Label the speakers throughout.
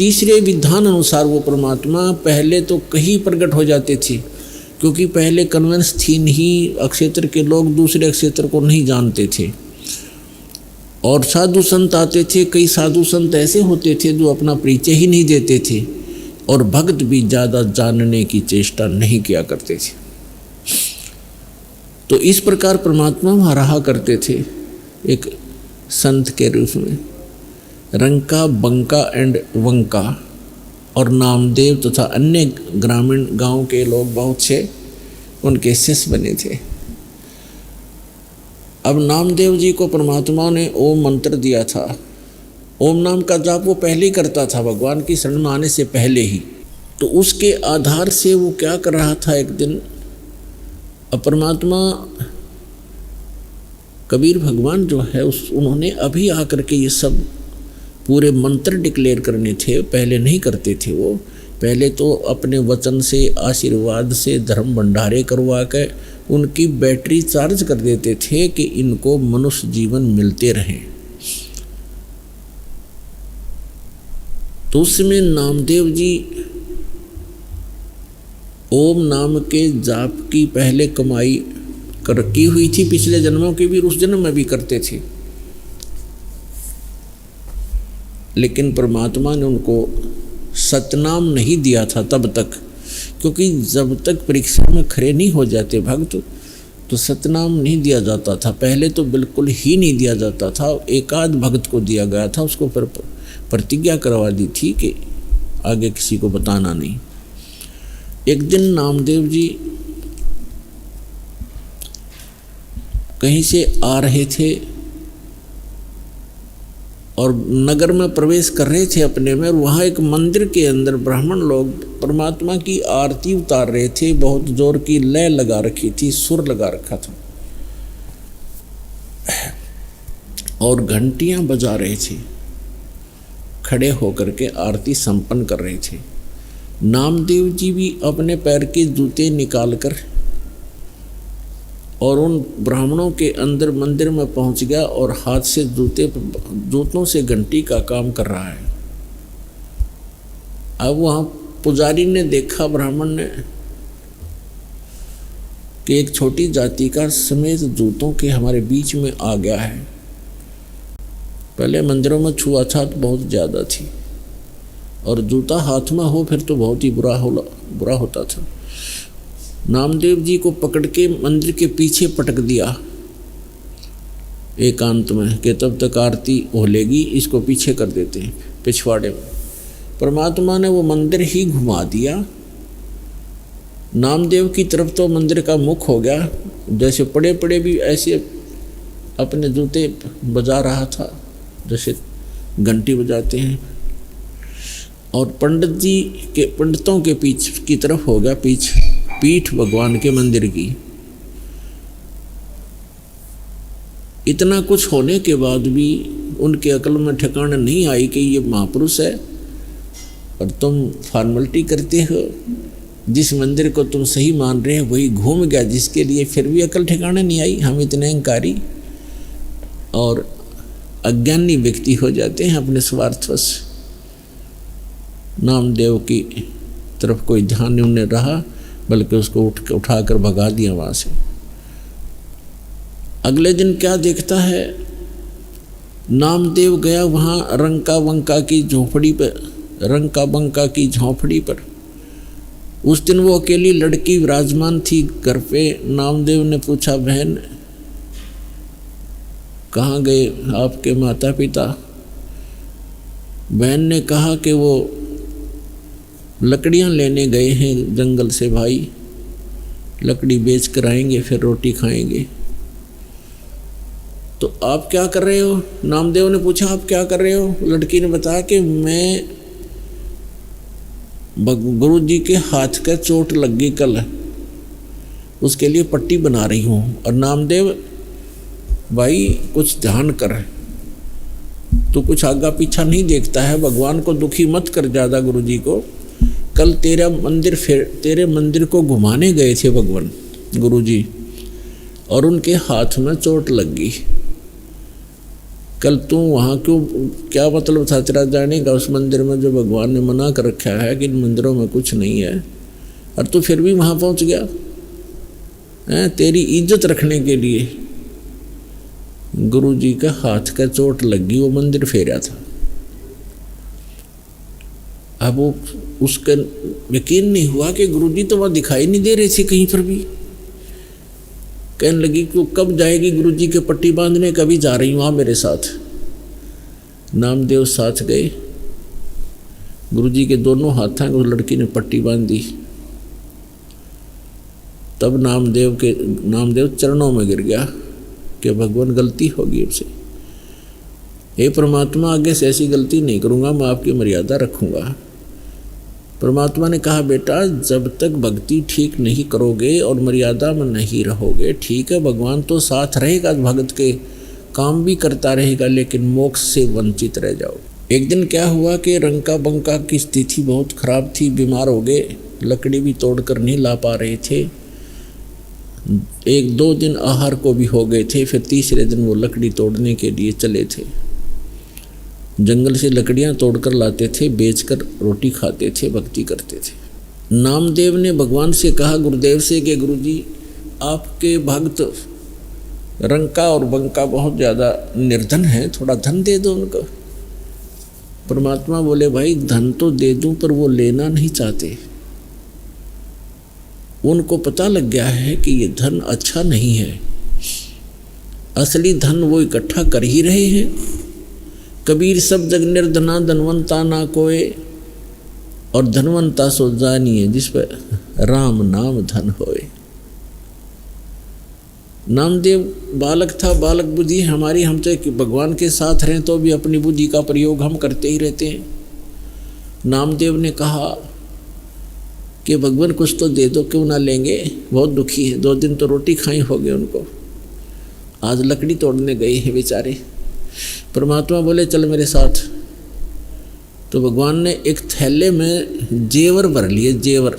Speaker 1: तीसरे विधान अनुसार वो परमात्मा पहले तो कहीं प्रकट हो जाते थे, क्योंकि पहले कन्वेंस थी नहीं, अक्षेत्र के लोग दूसरे अक्षेत्र को नहीं जानते थे और साधु संत आते थे। कई साधु संत ऐसे होते थे जो अपना परिचय ही नहीं देते थे और भक्त भी ज़्यादा जानने की चेष्टा नहीं किया करते थे। तो इस प्रकार परमात्मा वहाँ रहा करते थे एक संत के रूप में। रंका, बंका एंड वंका और नामदेव तथा अन्य ग्रामीण गांव के लोग बहुत से उनके शिष्य बने थे। अब नामदेव जी को परमात्मा ने ओम मंत्र दिया था। ओम नाम का जाप वो पहले ही करता था, भगवान की शरण में आने से पहले ही। तो उसके आधार से वो क्या कर रहा था, एक दिन परमात्मा कबीर भगवान जो है उन्होंने अभी आकर के ये सब पूरे मंत्र डिक्लेयर करने थे, पहले नहीं करते थे वो। पहले तो अपने वचन से, आशीर्वाद से, धर्म भंडारे करवा के उनकी बैटरी चार्ज कर देते थे कि इनको मनुष्य जीवन मिलते रहें। तो उसमें नामदेव जी ओम नाम के जाप की पहले कमाई की हुई थी, पिछले जन्मों के भी, उस जन्म में भी करते थे। लेकिन परमात्मा ने उनको सतनाम नहीं दिया था तब तक, क्योंकि जब तक परीक्षा में खड़े नहीं हो जाते भक्त तो सतनाम नहीं दिया जाता था। पहले तो बिल्कुल ही नहीं दिया जाता था, एकाध भक्त को दिया गया था, उसको पर प्रतिज्ञा करवा दी थी कि आगे किसी को बताना नहीं। एक दिन नामदेव जी कहीं से आ रहे थे और नगर में प्रवेश कर रहे थे अपने में, और वहाँ एक मंदिर के अंदर ब्राह्मण लोग परमात्मा की आरती उतार रहे थे। बहुत जोर की लय लगा रखी थी, सुर लगा रखा था और घंटियाँ बजा रहे थे, खड़े होकर के आरती संपन्न कर रहे थे। नामदेव जी भी अपने पैर के जूते निकालकर और उन ब्राह्मणों के अंदर मंदिर में पहुंच गया और हाथ से जूतों से घंटी का काम कर रहा है। अब वहाँ पुजारी ने देखा, ब्राह्मण ने, कि एक छोटी जाति का समेत जूतों के हमारे बीच में आ गया है। पहले मंदिरों में छुआछूत बहुत ज़्यादा थी और जूता हाथ में हो फिर तो बहुत ही बुरा होता था। नामदेव जी को पकड़ के मंदिर के पीछे पटक दिया एकांत में कि तब तक आरती हो लेगी, इसको पीछे कर देते हैं पिछवाड़े में। परमात्मा ने वो मंदिर ही घुमा दिया। नामदेव की तरफ तो मंदिर का मुख हो गया, जैसे पड़े पड़े भी ऐसे अपने जूते बजा रहा था जैसे घंटी बजाते हैं, और पंडितों के पीछ की तरफ हो गया पीठ भगवान के मंदिर की। इतना कुछ होने के बाद भी उनके अकल में ठिकाना नहीं आई कि ये महापुरुष है और तुम फॉर्मेलिटी करते हो। जिस मंदिर को तुम सही मान रहे हो वही घूम गया, जिसके लिए फिर भी अकल ठिकाना नहीं आई। हम इतने अहंकारी और अज्ञानी व्यक्ति हो जाते हैं अपने स्वार्थवश। नामदेव की तरफ कोई ध्यान नहीं उन्हें रहा, बल्कि उसको उठाकर भगा दिया वहाँ से। अगले दिन क्या देखता है, नामदेव गया वहाँ रंका बंका की झोंपड़ी पर। उस दिन वो अकेली लड़की विराजमान थी घर पे। नामदेव ने पूछा, बहन कहाँ गए आपके माता पिता? बहन ने कहा कि वो लकड़ियाँ लेने गए हैं जंगल से भाई, लकड़ी बेच कर आएंगे फिर रोटी खाएंगे। तो आप क्या कर रहे हो? नामदेव ने पूछा, आप क्या कर रहे हो? लड़की ने बताया कि मैं गुरु जी के हाथ का चोट लग गई कल, उसके लिए पट्टी बना रही हूँ। और नामदेव, भाई कुछ ध्यान कर, तो कुछ आगा पीछा नहीं देखता है, भगवान को दुखी मत कर ज़्यादा। गुरु जी को कल तेरे मंदिर को घुमाने गए थे भगवान गुरु जी, और उनके हाथ में चोट लग गई। कल तू वहाँ क्यों, क्या मतलब था तेरा जाने का उस मंदिर में जो भगवान ने मना कर रखा है कि इन मंदिरों में कुछ नहीं है, और तू फिर भी वहाँ पहुँच गया है तेरी इज्जत रखने के लिए। गुरु जी का हाथ का चोट लगी, वो मंदिर फेरा था। अब वो उसका यकीन नहीं हुआ कि गुरु जी तो वहाँ दिखाई नहीं दे रहे थे कहीं पर भी। कहने लगी कि कब जाएगी गुरु जी के पट्टी बांधने, कभी जा रही हूँ, आ मेरे साथ। नामदेव साथ गए। गुरु जी के दोनों हाथों को लड़की ने पट्टी बांध दी। तब नामदेव चरणों में गिर गया कि भगवान गलती होगी हमसे, हे परमात्मा आगे से ऐसी गलती नहीं करूँगा, मैं आपकी मर्यादा रखूँगा। परमात्मा ने कहा बेटा जब तक भक्ति ठीक नहीं करोगे और मर्यादा में नहीं रहोगे, ठीक है भगवान तो साथ रहेगा, भगत के काम भी करता रहेगा, लेकिन मोक्ष से वंचित रह जाओ। एक दिन क्या हुआ कि रंका बंका की स्थिति बहुत खराब थी, बीमार हो गए, लकड़ी भी तोड़कर नहीं ला पा रहे थे। 1-2 दिन आहार को भी हो गए थे। फिर तीसरे दिन वो लकड़ी तोड़ने के लिए चले थे। जंगल से लकड़ियां तोड़कर लाते थे, बेचकर रोटी खाते थे, भक्ति करते थे। नामदेव ने भगवान से कहा, गुरुदेव से, कि गुरुजी आपके भक्त रंका और बंका बहुत ज़्यादा निर्धन हैं, थोड़ा धन दे दो उनको। परमात्मा बोले भाई धन तो दे दूं पर वो लेना नहीं चाहते। उनको पता लग गया है कि ये धन अच्छा नहीं है, असली धन वो इकट्ठा कर ही रहे हैं। कबीर सब जग निर्धना धनवंता ना कोय, और धनवंता सो जानिए जिस पर राम नाम धन होए। नामदेव बालक था, बालक बुद्धि हमारी, हम चाहे भगवान के साथ रहें तो भी अपनी बुद्धि का प्रयोग हम करते ही रहते हैं। नामदेव ने कहा कि भगवान कुछ तो दे दो, क्यों ना लेंगे, बहुत दुखी है, 2 दिन तो रोटी खाई हो गए उनको, आज लकड़ी तोड़ने गए हैं बेचारे। परमात्मा बोले चल मेरे साथ। तो भगवान ने एक थैले में जेवर भर लिए, जेवर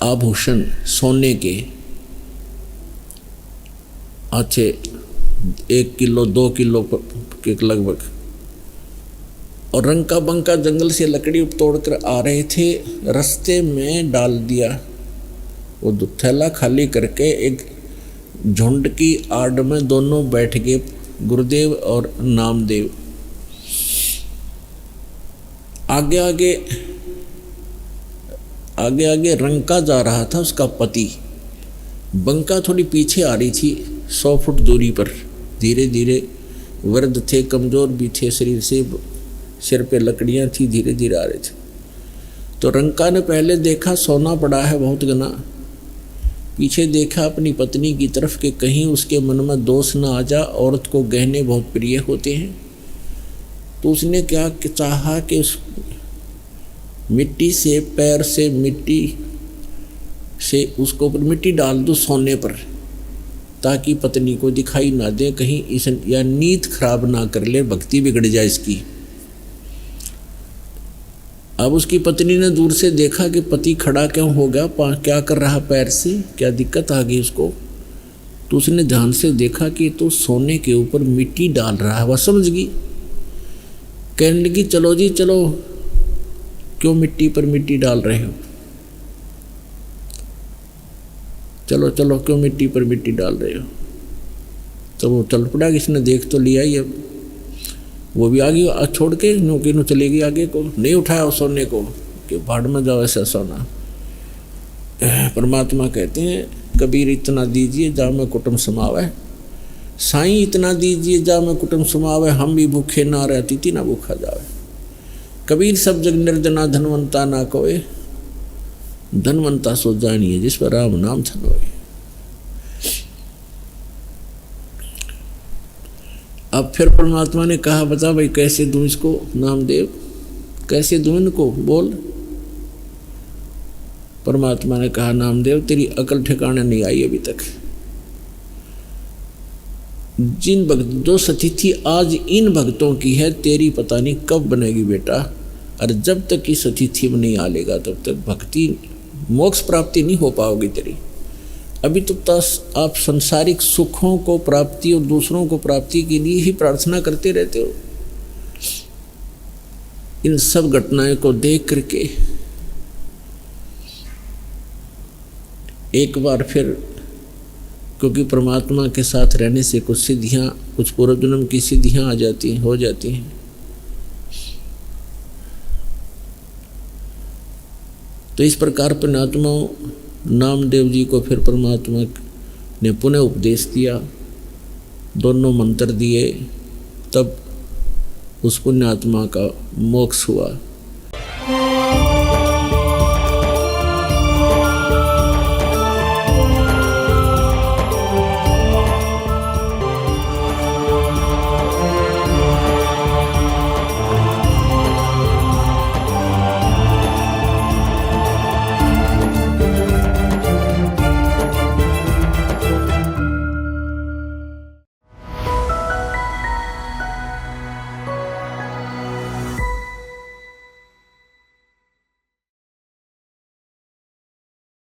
Speaker 1: आभूषण सोने के अच्छे 1 किलो 2 किलो के लगभग, और रंका बंका जंगल से लकड़ी तोड़कर आ रहे थे, रास्ते में डाल दिया। वो थैला खाली करके एक झुंड की आड़ में दोनों बैठ गए, गुरुदेव और नामदेव। आगे आगे रंका जा रहा था, उसका पति। बंका थोड़ी पीछे आ रही थी 100 फुट दूरी पर। धीरे धीरे, वृद्ध थे, कमज़ोर भी थे शरीर से, सिर पे लकड़ियाँ थी, धीरे धीरे आ रहे थे। तो रंका ने पहले देखा सोना पड़ा है बहुत घना, पीछे देखा अपनी पत्नी की तरफ कि कहीं उसके मन में दोष ना आ जा, औरत को गहने बहुत प्रिय होते हैं। तो उसने क्या चाहा कि उस मिट्टी से, पैर से मिट्टी से उसको ऊपर मिट्टी डाल दो सोने पर, ताकि पत्नी को दिखाई ना दे, कहीं इस या नीयत खराब ना कर ले, भक्ति बिगड़ जाए इसकी। अब उसकी पत्नी ने दूर से देखा कि पति खड़ा क्यों हो गया, क्या कर रहा पैर से, क्या दिक्कत आ गई उसको। तो उसने ध्यान से देखा कि तो सोने के ऊपर मिट्टी डाल रहा है। वह समझ गई, कहने लगी चलो जी चलो, क्यों मिट्टी पर मिट्टी डाल रहे हो, चलो चलो क्यों मिट्टी पर मिट्टी डाल रहे हो। तो वो चल पड़ा, किसने देख तो लिया ही। अब वो भी आगे छोड़ के नौकी नो चलेगी आगे को, नहीं उठाया उस सोने को कि भाड़ में जाओ ऐसा सोना। परमात्मा कहते हैं कबीर इतना दीजिए जा में कुटुंब समावे, साईं इतना दीजिए जा में कुटुंब समावे, हम भी भूखे ना रहे अतिथि ना भूखा जावे। कबीर सब जग निर्जना धनवंता ना कोय, धनवंता सो जानिए जिस पर राम नाम धन होए। अब फिर परमात्मा ने कहा बता भाई कैसे दूं इसको, नामदेव कैसे दूं इनको, बोल। परमात्मा ने कहा नामदेव तेरी अकल ठिकाने नहीं आई अभी तक। जिन भक्त जो सतिथि आज इन भक्तों की है, तेरी पता नहीं कब बनेगी बेटा। और जब तक इस अतिथि में नहीं आ लेगा तब तक भक्ति मोक्ष प्राप्ति नहीं हो पाओगी तेरी। अभी तो आप संसारिक सुखों को प्राप्ति और दूसरों को प्राप्ति के लिए ही प्रार्थना करते रहते हो। इन सब घटनाएं को देख करके एक बार फिर, क्योंकि परमात्मा के साथ रहने से कुछ सिद्धियां, कुछ पूर्व जन्म की सिद्धियां हो जाती हैं। तो इस प्रकार पुण्यात्मा नामदेव जी को फिर परमात्मा ने पुनः उपदेश दिया, दोनों मंत्र दिए, तब उस पुण्यात्मा का मोक्ष हुआ।